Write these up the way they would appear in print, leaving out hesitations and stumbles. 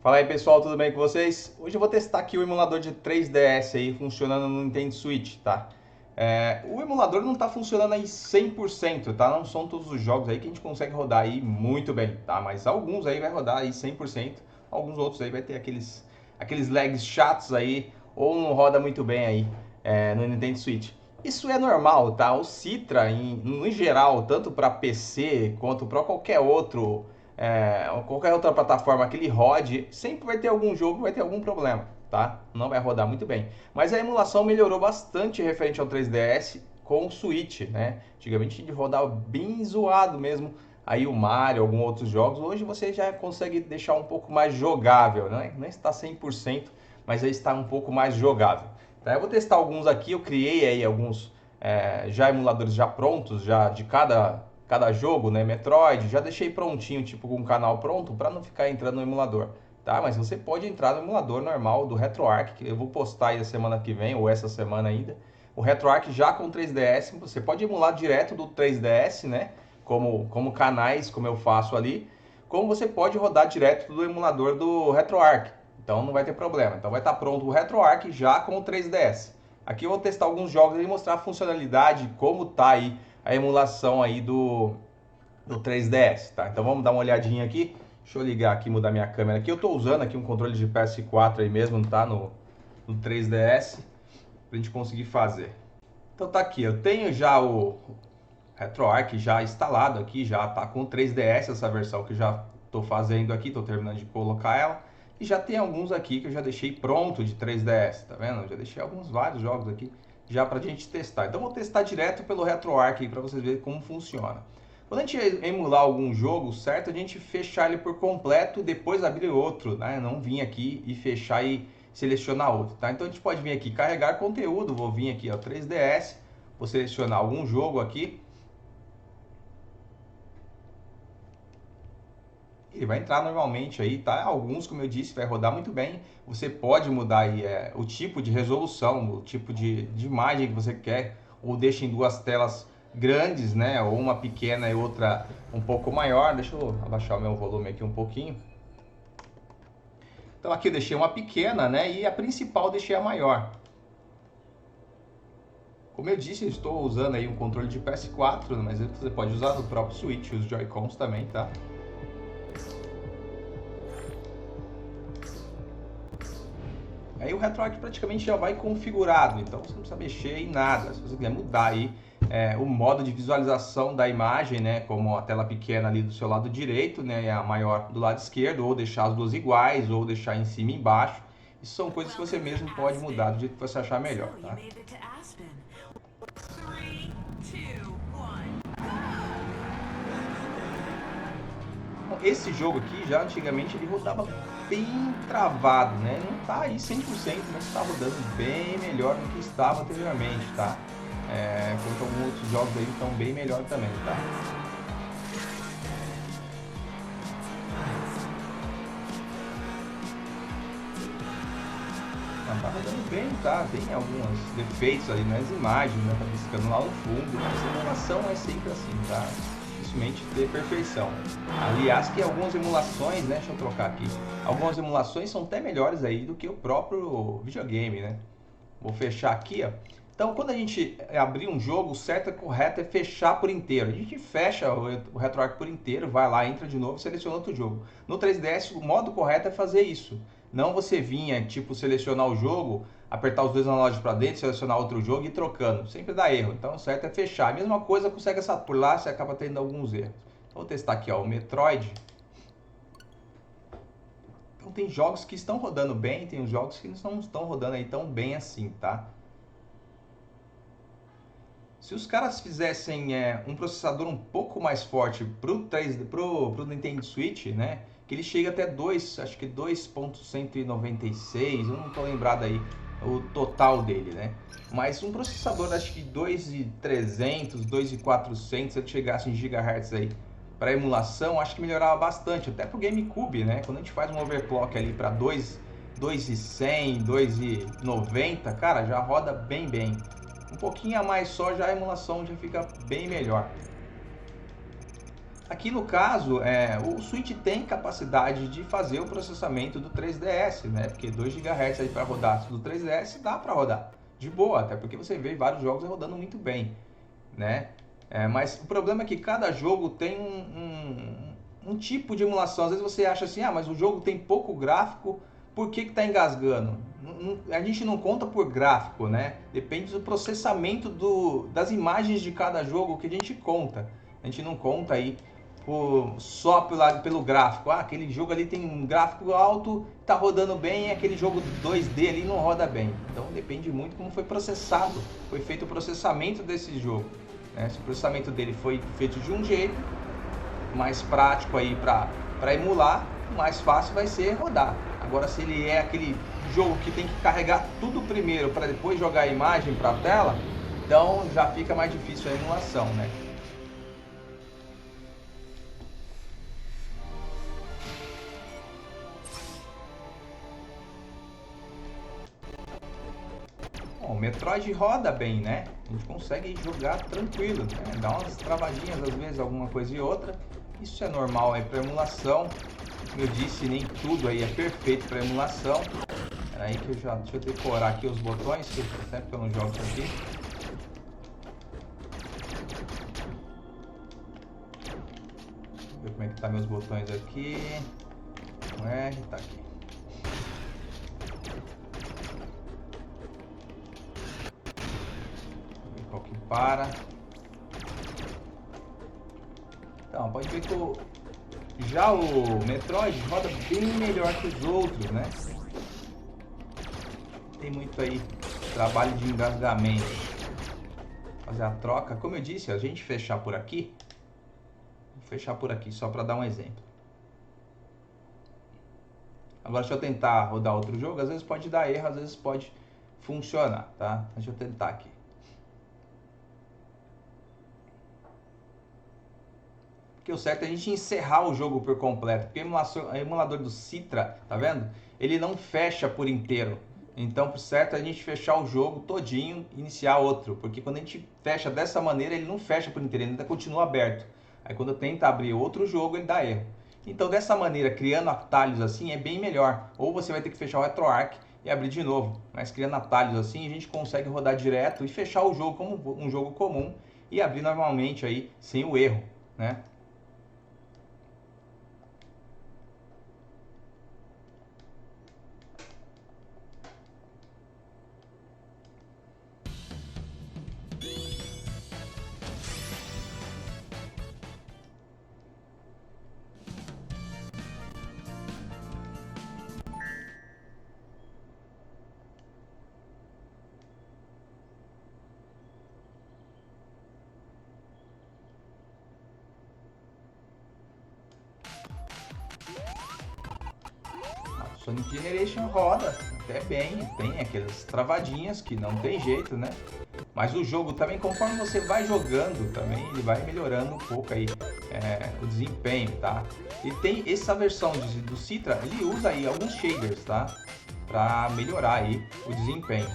Fala aí pessoal, tudo bem com vocês? Hoje eu vou testar aqui o emulador de 3DS aí funcionando no Nintendo Switch, tá? O emulador não tá funcionando aí 100%, tá? Não são todos os jogos aí que a gente consegue rodar aí muito bem, tá? Mas alguns aí vai rodar aí 100%, alguns outros aí vai ter aqueles lags chatos aí, ou não roda muito bem aí no Nintendo Switch. Isso é normal, tá? O Citra, em geral, tanto para PC quanto para qualquer outra plataforma que ele rode, sempre vai ter algum jogo, vai ter algum problema, tá? Não vai rodar muito bem. Mas a emulação melhorou bastante referente ao 3DS com o Switch, né? Antigamente a gente rodava bem zoado mesmo, aí o Mario, alguns outros jogos. Hoje você já consegue deixar um pouco mais jogável, né? Não está 100%, mas aí está um pouco mais jogável. Tá? Eu vou testar alguns aqui, eu criei aí alguns já emuladores já prontos, já de cada jogo, né? Metroid, já deixei prontinho, tipo com um canal pronto, para não ficar entrando no emulador, tá? Mas você pode entrar no emulador normal do RetroArch, que eu vou postar aí a semana que vem, ou essa semana ainda. O RetroArch já com 3DS, você pode emular direto do 3DS, né? Como canais, como eu faço ali, como você pode rodar direto do emulador do RetroArch. Então não vai ter problema. Então vai estar pronto o RetroArch já com o 3DS. Aqui eu vou testar alguns jogos e mostrar a funcionalidade, como tá aí a emulação aí do 3DS, tá? Então vamos dar uma olhadinha aqui. Deixa eu ligar aqui, mudar minha câmera aqui. Eu estou usando aqui um controle de PS4 aí mesmo, tá? No 3DS, pra gente conseguir fazer. Então tá aqui, eu tenho já o RetroArch já instalado aqui, já tá com o 3DS essa versão que eu já estou fazendo aqui, estou terminando de colocar ela. E já tem alguns aqui que eu já deixei pronto de 3DS, tá vendo? Eu já deixei vários jogos aqui já pra gente testar. Então vou testar direto pelo RetroArch aí para vocês verem como funciona. Quando a gente emular algum jogo, certo? A gente fechar ele por completo, depois abrir outro, né? Não vir aqui e fechar e selecionar outro, tá? Então a gente pode vir aqui carregar conteúdo, vou vir aqui ó 3DS, vou selecionar algum jogo aqui. Ele vai entrar normalmente aí, tá? Alguns, como eu disse, vai rodar muito bem. Você pode mudar aí o tipo de resolução, o tipo de imagem que você quer, ou deixa em duas telas grandes, né? Ou uma pequena e outra um pouco maior. Deixa eu abaixar o meu volume aqui um pouquinho. Então aqui eu deixei uma pequena, né? E a principal eu deixei a maior. Como eu disse, eu estou usando aí um controle de PS4, mas você pode usar no próprio Switch, os Joy-Cons também, tá? Aí o RetroArch praticamente já vai configurado, então você não precisa mexer em nada. Se você quiser mudar aí o modo de visualização da imagem, né, como a tela pequena ali do seu lado direito, né, e a maior do lado esquerdo, ou deixar as duas iguais, ou deixar em cima e embaixo. Isso são coisas que você mesmo pode mudar do jeito que você achar melhor, tá? Esse jogo aqui, já antigamente, ele rodava bem travado, né? Não tá aí 100%, mas está rodando bem melhor do que estava anteriormente, tá? Enquanto alguns outros jogos aí estão bem melhor também, tá? Tá rodando bem, tá? Tem alguns defeitos ali nas imagens, né? Tá piscando lá no fundo, mas a emulação é sempre assim, tá? Dificilmente ter perfeição. Aliás, que algumas emulações, né? Deixa eu trocar aqui. Algumas emulações são até melhores aí do que o próprio videogame, né? Vou fechar aqui, ó. Então, quando a gente abrir um jogo, o certo e correto é fechar por inteiro. A gente fecha o RetroArch por inteiro, vai lá, entra de novo e seleciona outro jogo. No 3DS, o modo correto é fazer isso. Não você vinha, tipo, selecionar o jogo, apertar os dois analógicos para dentro, selecionar outro jogo e ir trocando. Sempre dá erro. Então, o certo é fechar. A mesma coisa com o Sega Saturn. Por lá, você acaba tendo alguns erros. Então, vou testar aqui, ó, o Metroid. Então, tem jogos que estão rodando bem, tem os jogos que não estão rodando aí tão bem assim, tá? Se os caras fizessem um processador um pouco mais forte pro Nintendo Switch, né? Que ele chega até acho que 2.196, eu não tô lembrado aí o total dele, né? Mas um processador, acho que 2.300, 2.400, se ele chegasse em gigahertz aí para emulação, acho que melhorava bastante, até pro GameCube, né? Quando a gente faz um overclock ali para 2.100, 2.90, cara, já roda bem. Um pouquinho a mais só, já a emulação já fica bem melhor. Aqui no caso, o Switch tem capacidade de fazer o processamento do 3DS, né? Porque 2 GHz aí para rodar do 3DS dá para rodar de boa, até porque você vê vários jogos rodando muito bem, né? Mas o problema é que cada jogo tem um tipo de emulação. Às vezes você acha assim, mas o jogo tem pouco gráfico, por que está engasgando? A gente não conta por gráfico, né? Depende do processamento das imagens de cada jogo que a gente conta. A gente não conta aí só pelo gráfico. Aquele jogo ali tem um gráfico alto, tá rodando bem, aquele jogo 2D ali não roda bem. Então depende muito como foi processado, foi feito o processamento desse jogo. Se o processamento dele foi feito de um jeito mais prático aí para emular, mais fácil vai ser rodar. Agora, se ele é aquele jogo que tem que carregar tudo primeiro para depois jogar a imagem para a tela, então já fica mais difícil a emulação, né? Bom, o Metroid roda bem, né? A gente consegue jogar tranquilo, né? Dá umas travadinhas às vezes, alguma coisa e outra. Isso é normal aí para emulação. Como eu disse, nem tudo aí é perfeito para emulação. Aí que deixa eu decorar aqui os botões, que faz tempo que eu não jogo isso aqui. Deixa eu ver como é que tá meus botões aqui. O R tá aqui. Ver qual que para. Então, pode ver que já o Metroid roda bem melhor que os outros, né? Tem muito aí trabalho de engasgamento. Fazer a troca. Como eu disse, a gente fechar por aqui. Vou fechar por aqui só para dar um exemplo. Agora, deixa eu tentar rodar outro jogo. Às vezes pode dar erro, às vezes pode funcionar, tá? Deixa eu tentar aqui. Porque o certo é a gente encerrar o jogo por completo. Porque o emulador do Citra, tá vendo? Ele não fecha por inteiro. Então, por certo é a gente fechar o jogo todinho e iniciar outro. Porque quando a gente fecha dessa maneira, ele não fecha por inteiro, ele ainda continua aberto. Aí quando tenta abrir outro jogo, ele dá erro. Então, dessa maneira, criando atalhos assim, é bem melhor. Ou você vai ter que fechar o RetroArch e abrir de novo. Mas criando atalhos assim, a gente consegue rodar direto e fechar o jogo como um jogo comum e abrir normalmente aí, sem o erro, né? Sonic Generation roda até bem, tem aquelas travadinhas que não tem jeito, né? Mas o jogo também, conforme você vai jogando, também ele vai melhorando um pouco aí o desempenho, tá? E tem essa versão do Citra, ele usa aí alguns shaders, tá? Para melhorar aí o desempenho.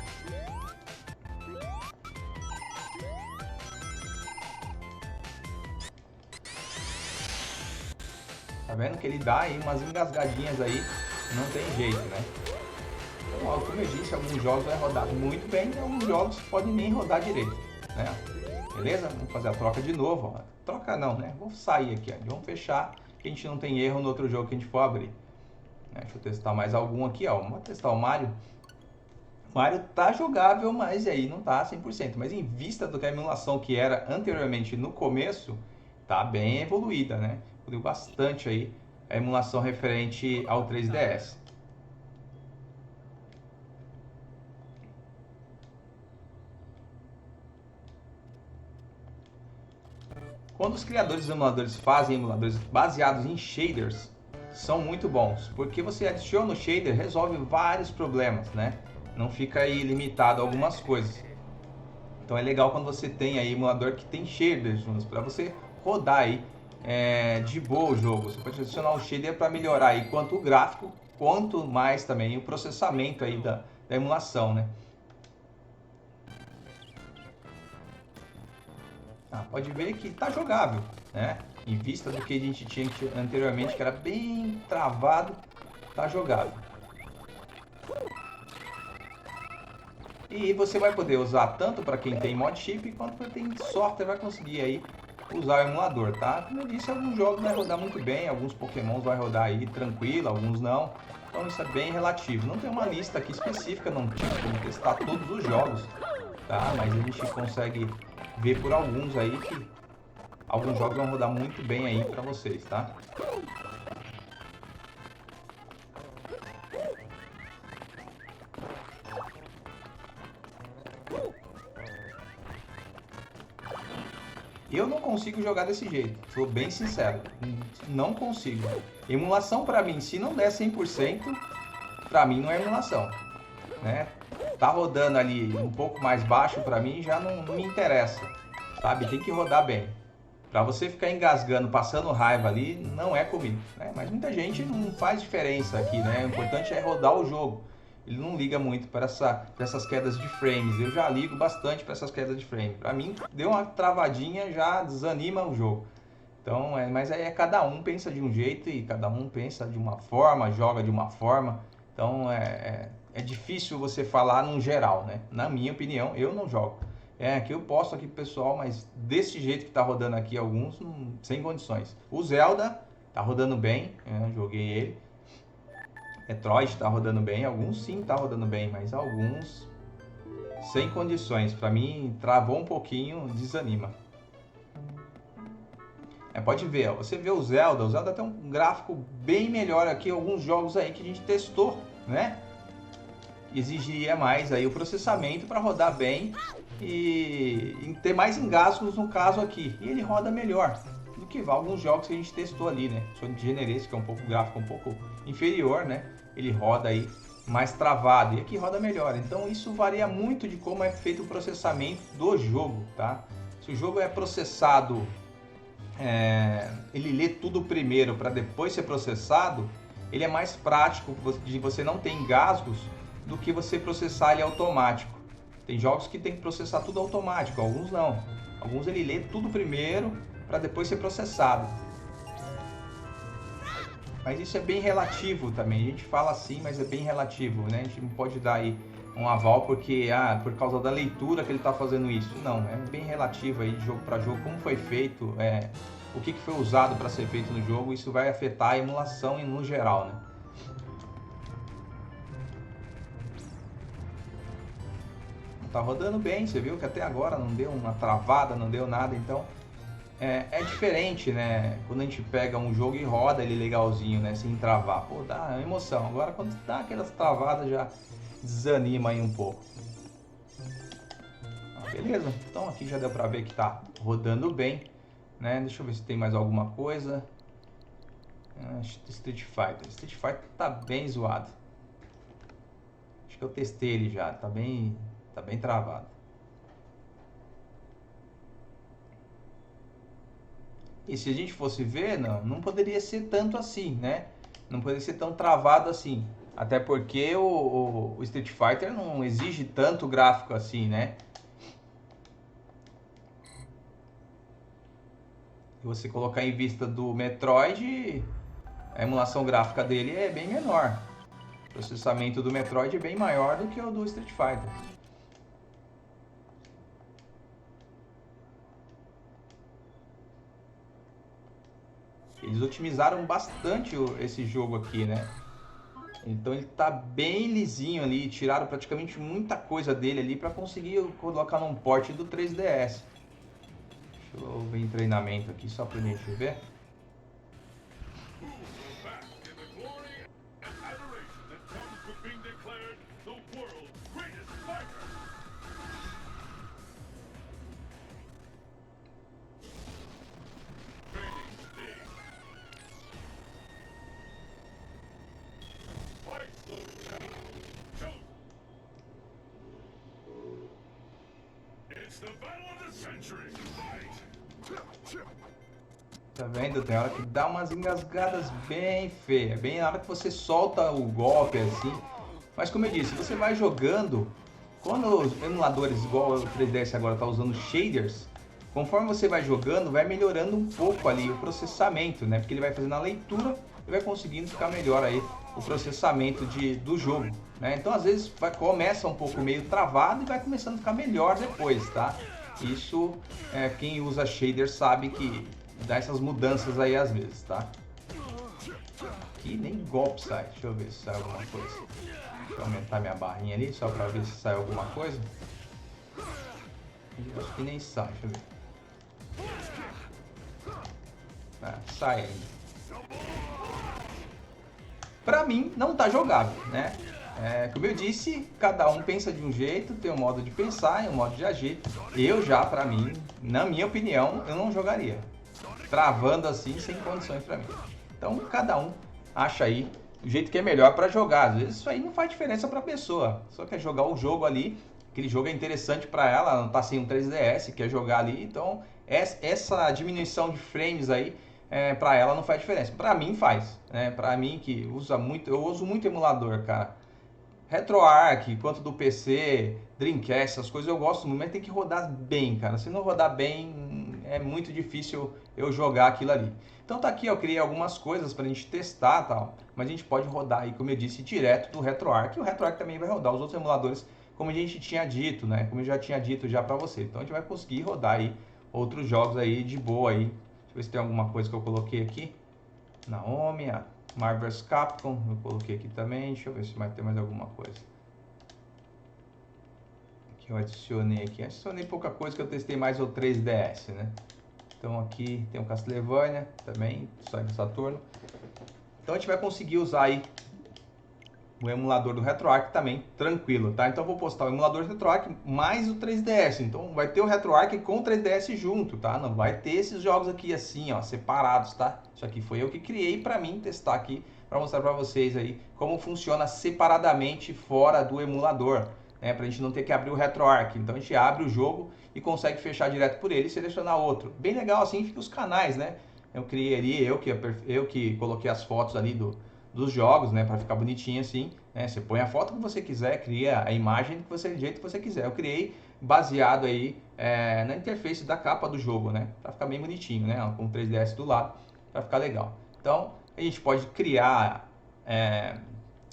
Tá vendo que ele dá aí umas engasgadinhas aí, não tem jeito, né? Então, como eu disse, alguns jogos vai rodar muito bem e alguns jogos podem nem rodar direito, né? Beleza? Vamos fazer a troca de novo, ó. Troca não, né? Vou sair aqui, ó. Vamos fechar, que a gente não tem erro no outro jogo que a gente for abrir. Deixa eu testar mais algum aqui, ó. Vamos testar o Mario. O Mario tá jogável, mas aí não tá 100%. Mas em vista do que a emulação que era anteriormente no começo, tá bem evoluída, né? Evoluiu bastante aí a emulação referente ao 3DS. Quando os criadores de emuladores fazem emuladores baseados em shaders, são muito bons, porque você adiciona o shader, resolve vários problemas, né? Não fica aí limitado a algumas coisas. Então é legal quando você tem aí emulador que tem shaders juntos, para você rodar aí de boa o jogo. Você pode adicionar um shader para melhorar aí quanto o gráfico, quanto mais também o processamento aí da emulação, né? Pode ver que está jogável, né? Em vista do que a gente tinha anteriormente, que era bem travado, tá jogado. E você vai poder usar tanto para quem tem mod chip, quanto para quem tem software vai conseguir aí usar o emulador, tá? Como eu disse, alguns jogos vai rodar muito bem, alguns pokémons vai rodar aí tranquilo, alguns não. Então isso é bem relativo. Não tem uma lista aqui específica, não tinha como testar todos os jogos, tá? Mas a gente consegue ver por alguns aí que alguns jogos vão rodar muito bem aí para vocês, tá? Eu não consigo jogar desse jeito, sou bem sincero, não consigo. Emulação para mim, se não der 100%, para mim não é emulação, né? Tá rodando ali um pouco mais baixo para mim já não me interessa, sabe? Tem que rodar bem. Para você ficar engasgando, passando raiva ali, não é comigo, né? Mas muita gente não faz diferença aqui, né? O importante é rodar o jogo. Ele não liga muito para essas quedas de frames. Eu já ligo bastante para essas quedas de frame. Para mim, deu uma travadinha, já desanima o jogo. Então, mas aí cada um pensa de um jeito e cada um pensa de uma forma, joga de uma forma. Então, é difícil você falar num geral, né? Na minha opinião, eu não jogo. Aqui eu posto aqui pro pessoal, mas desse jeito que tá rodando aqui alguns, sem condições. O Zelda tá rodando bem, joguei ele. Metroid tá rodando bem, alguns sim tá rodando bem, mas alguns sem condições. Para mim, travou um pouquinho, desanima. Pode ver, ó, você vê o Zelda tem um gráfico bem melhor aqui, alguns jogos aí que a gente testou, né? Exigiria mais aí o processamento para rodar bem e ter mais engasgos no caso aqui. E ele roda melhor do que alguns jogos que a gente testou ali, né? Sonic Generation, que é um pouco gráfico um pouco inferior, né? Ele roda aí mais travado e aqui roda melhor. Então isso varia muito de como é feito o processamento do jogo, tá? Se o jogo é processado, ele lê tudo primeiro para depois ser processado, ele é mais prático de você não ter engasgos do que você processar ele automático. Tem jogos que tem que processar tudo automático, alguns não. Alguns ele lê tudo primeiro para depois ser processado. Mas isso é bem relativo também. A gente fala assim, mas é bem relativo, né? A gente não pode dar aí um aval porque por causa da leitura que ele está fazendo isso. Não, é bem relativo aí de jogo para jogo, como foi feito, o que foi usado para ser feito no jogo. Isso vai afetar a emulação no geral, né? Tá rodando bem, você viu que até agora não deu uma travada, não deu nada, então é diferente, né? Quando a gente pega um jogo e roda ele legalzinho, né? Sem travar, pô, dá emoção. Agora quando dá aquelas travadas já desanima aí um pouco. Beleza, então aqui já deu pra ver que tá rodando bem, né? Deixa eu ver se tem mais alguma coisa. Street Fighter tá bem zoado. Acho que eu testei ele já, tá bem travado. E se a gente fosse ver, não poderia ser tanto assim, né? Não poderia ser tão travado assim. Até porque o Street Fighter não exige tanto gráfico assim, né? Se você colocar em vista do Metroid, a emulação gráfica dele é bem menor. O processamento do Metroid é bem maior do que o do Street Fighter. Eles otimizaram bastante esse jogo aqui, né? Então ele tá bem lisinho ali, tiraram praticamente muita coisa dele ali para conseguir colocar num port do 3DS. Deixa eu ver em treinamento aqui só pra gente ver. Tá vendo? Tem hora que dá umas engasgadas bem feias, bem na hora que você solta o golpe assim. Mas como eu disse, você vai jogando, quando os emuladores igual o 3DS agora tá usando shaders, conforme você vai jogando, vai melhorando um pouco ali o processamento, né? Porque ele vai fazendo a leitura e vai conseguindo ficar melhor aí o processamento do jogo, né? Então às vezes começa um pouco meio travado e vai começando a ficar melhor depois, tá? Isso, quem usa shader sabe que dá essas mudanças aí às vezes, tá? Aqui nem golpe sai, deixa eu ver se sai alguma coisa. Deixa eu aumentar minha barrinha ali só pra ver se sai alguma coisa. Acho que nem sai, deixa eu ver. Sai ainda. Pra mim, não tá jogável, né? Como eu disse, cada um pensa de um jeito, tem um modo de pensar e um modo de agir. Pra mim, na minha opinião, eu não jogaria. Travando assim, sem condições pra mim. Então, cada um acha aí o jeito que é melhor pra jogar. Às vezes isso aí não faz diferença pra pessoa. Só quer jogar o jogo ali, aquele jogo é interessante pra ela não tá sem um 3DS, quer jogar ali. Então, essa diminuição de frames aí, pra ela não faz diferença. Pra mim faz, né? Pra mim que usa muito, eu uso muito emulador, cara. RetroArch, quanto do PC, Dreamcast, essas coisas eu gosto muito, mas tem que rodar bem, cara. Se não rodar bem, é muito difícil eu jogar aquilo ali. Então tá aqui, eu criei algumas coisas pra gente testar e tal, mas a gente pode rodar aí, como eu disse, direto do RetroArch. E o RetroArch também vai rodar os outros emuladores, como a gente tinha dito, né? Como eu já tinha dito já pra você. Então a gente vai conseguir rodar aí outros jogos aí de boa aí. Deixa eu ver se tem alguma coisa que eu coloquei aqui. Naomi, Marvel vs Capcom, eu coloquei aqui também. Deixa eu ver se vai ter mais alguma coisa. Que eu adicionei aqui. Adicionei pouca coisa que eu testei mais o 3DS, né? Então aqui tem o Castlevania também, sai do Saturno. Então a gente vai conseguir usar aí o emulador do RetroArch também, tranquilo, tá? Então eu vou postar o emulador do RetroArch mais o 3DS. Então vai ter o RetroArch com o 3DS junto, tá? Não vai ter esses jogos aqui assim, ó, separados, tá? Isso aqui foi eu que criei pra mim testar aqui, pra mostrar pra vocês aí como funciona separadamente fora do emulador, né? Pra gente não ter que abrir o RetroArch. Então a gente abre o jogo e consegue fechar direto por ele e selecionar outro. Bem legal assim, fica os canais, né? Eu criei ali, eu que coloquei as fotos ali dos jogos, né, para ficar bonitinho assim, né? Você põe a foto que você quiser, cria a imagem do jeito que você quiser. Eu criei baseado aí na interface da capa do jogo, né, para ficar bem bonitinho, né, com o 3DS do lado, para ficar legal. Então a gente pode criar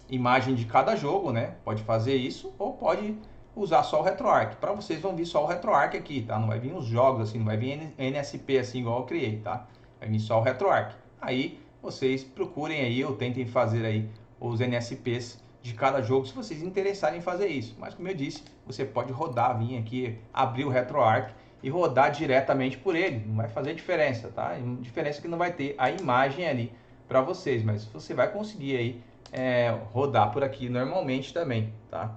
imagem de cada jogo, né? Pode fazer isso ou pode usar só o RetroArch. Para vocês vão vir só o RetroArch aqui, tá? Não vai vir os jogos assim, não vai vir NSP assim igual eu criei, tá? Vai vir só o RetroArch. Aí vocês procurem aí ou tentem fazer aí os NSPs de cada jogo se vocês interessarem em fazer isso. Mas como eu disse, você pode rodar, vir aqui, abrir o RetroArch e rodar diretamente por ele. Não vai fazer diferença, tá? Diferença é que não vai ter a imagem ali para vocês, mas você vai conseguir aí rodar por aqui normalmente também, tá?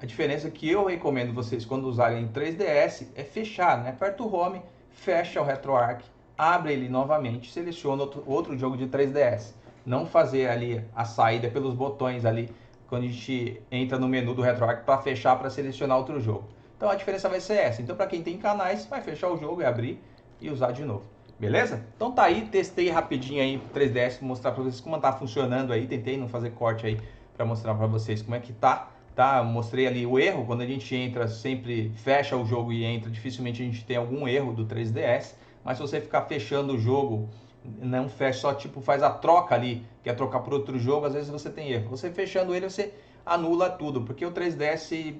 A diferença que eu recomendo vocês quando usarem 3DS é fechar, né? Aperta o Home, fecha o RetroArch, abre ele novamente, seleciona outro jogo de 3DS. Não fazer ali a saída pelos botões ali quando a gente entra no menu do RetroArch para fechar, para selecionar outro jogo. Então a diferença vai ser essa. Então para quem tem canais, vai fechar o jogo e abrir e usar de novo. Beleza? Então tá aí, testei rapidinho aí 3DS para mostrar para vocês como tá funcionando aí. Tentei não fazer corte aí para mostrar para vocês como é que tá. Tá, mostrei ali o erro, quando a gente entra, sempre fecha o jogo e entra, dificilmente a gente tem algum erro do 3DS, mas se você ficar fechando o jogo, não fecha, só tipo faz a troca ali, quer trocar por outro jogo, às vezes você tem erro. Você fechando ele, você anula tudo, porque o 3DS,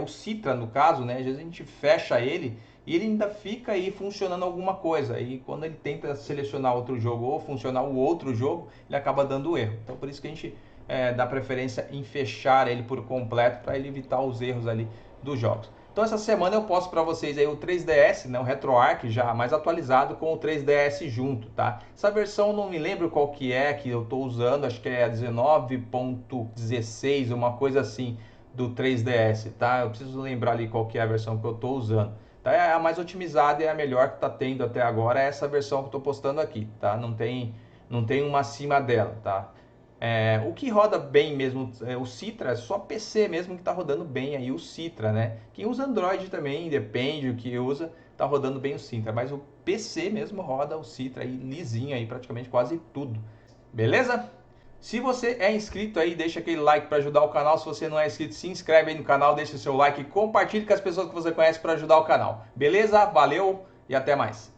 o Citra no caso, né, às vezes a gente fecha ele e ele ainda fica aí funcionando alguma coisa, e quando ele tenta selecionar outro jogo ou funcionar o outro jogo, ele acaba dando erro. Então por isso que a gente dá preferência em fechar ele por completo para ele evitar os erros ali dos jogos. Então essa semana eu posto para vocês aí o 3DS, né, o RetroArch já mais atualizado com o 3DS junto, tá? Essa versão não me lembro qual que eu estou usando, acho que é a 19.16, uma coisa assim do 3DS, tá? Eu preciso lembrar ali qual que é a versão que eu estou usando. Tá? É a mais otimizada e a melhor que está tendo até agora é essa versão que eu estou postando aqui, tá? Não tem uma acima dela, tá? O que roda bem mesmo, o Citra, é só PC mesmo que está rodando bem aí o Citra, né? Quem usa Android também, depende do que usa, está rodando bem o Citra, mas o PC mesmo roda o Citra aí lisinho aí, praticamente quase tudo. Beleza? Se você é inscrito aí, deixa aquele like para ajudar o canal. Se você não é inscrito, se inscreve aí no canal, deixa o seu like e compartilhe com as pessoas que você conhece para ajudar o canal. Beleza? Valeu e até mais.